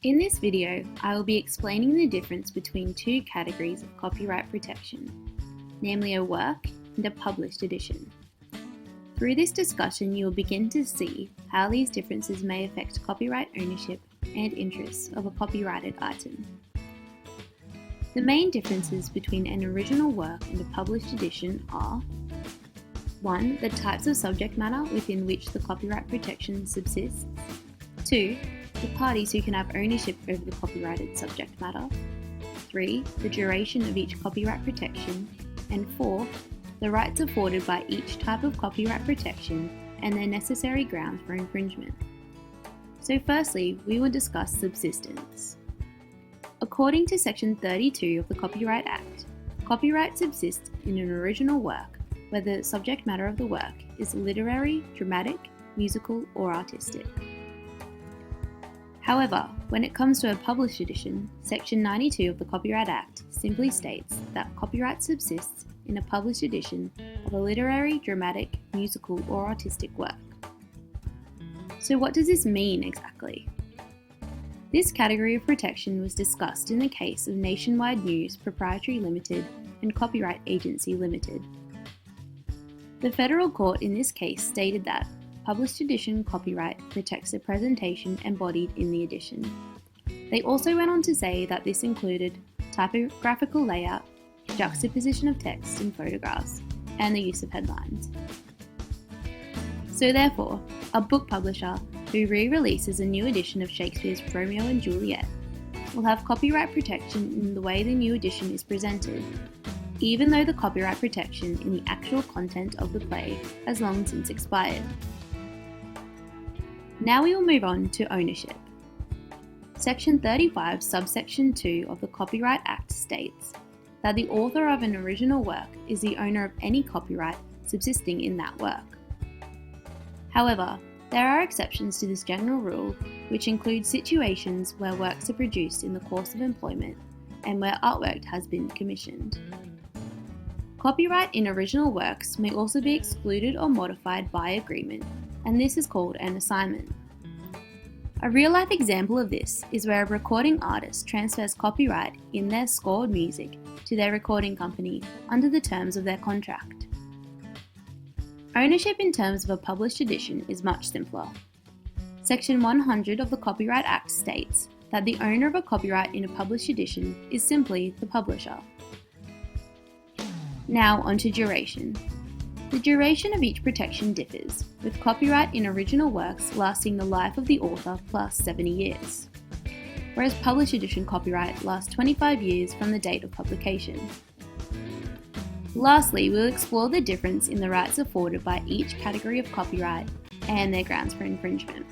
In this video, I will be explaining the difference between two categories of copyright protection, namely a work and a published edition. Through this discussion, you will begin to see how these differences may affect copyright ownership and interests of a copyrighted item. The main differences between an original work and a published edition are 1. The types of subject matter within which the copyright protection subsists. 2. The parties who can have ownership over the copyrighted subject matter. 3. The duration of each copyright protection. And 4. The rights afforded by each type of copyright protection and their necessary grounds for infringement. So firstly, we will discuss subsistence. According to Section 32 of the Copyright Act, copyright subsists in an original work where the subject matter of the work is literary, dramatic, musical, or artistic. However, when it comes to a published edition, Section 92 of the Copyright Act simply states that copyright subsists in a published edition of a literary, dramatic, musical, or artistic work. So what does this mean exactly? This category of protection was discussed in the case of Nationwide News Proprietary Limited and Copyright Agency Limited. The federal court in this case stated that published edition copyright protects the presentation embodied in the edition. They also went on to say that this included typographical layout, juxtaposition of text and photographs, and the use of headlines. So therefore, a book publisher who re-releases a new edition of Shakespeare's Romeo and Juliet will have copyright protection in the way the new edition is presented, even though the copyright protection in the actual content of the play has long since expired. Now we will move on to ownership. Section 35, subsection 2 of the Copyright Act states that the author of an original work is the owner of any copyright subsisting in that work. However, there are exceptions to this general rule, which include situations where works are produced in the course of employment and where artwork has been commissioned. Copyright in original works may also be excluded or modified by agreement, and this is called an assignment. A real-life example of this is where a recording artist transfers copyright in their scored music to their recording company under the terms of their contract. Ownership in terms of a published edition is much simpler. Section 100 of the Copyright Act states that the owner of a copyright in a published edition is simply the publisher. Now onto duration. The duration of each protection differs, with copyright in original works lasting the life of the author plus 70 years, whereas published edition copyright lasts 25 years from the date of publication. Lastly, we'll explore the difference in the rights afforded by each category of copyright and their grounds for infringement.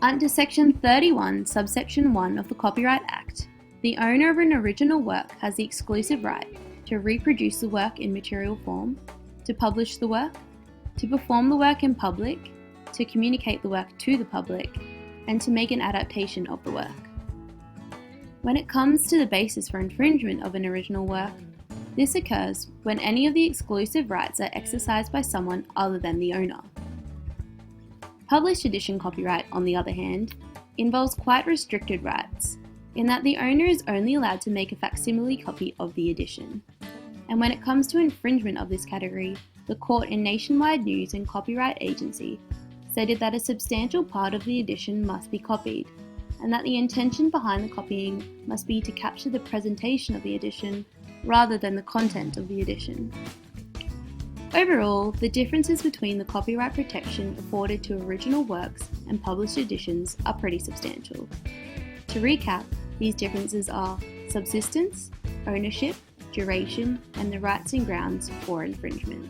Under Section 31, subsection 1 of the Copyright Act, the owner of an original work has the exclusive right to reproduce the work in material form, to publish the work, to perform the work in public, to communicate the work to the public, and to make an adaptation of the work. When it comes to the basis for infringement of an original work, this occurs when any of the exclusive rights are exercised by someone other than the owner. Published edition copyright, on the other hand, involves quite restricted rights, in that the owner is only allowed to make a facsimile copy of the edition. And when it comes to infringement of this category, the court in Nationwide News and Copyright Agency stated that a substantial part of the edition must be copied, and that the intention behind the copying must be to capture the presentation of the edition rather than the content of the edition. Overall, the differences between the copyright protection afforded to original works and published editions are pretty substantial. To recap, these differences are subsistence, ownership, duration, and the rights and grounds for infringement.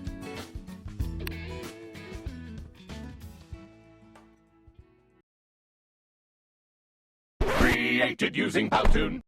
Created using Powtoon.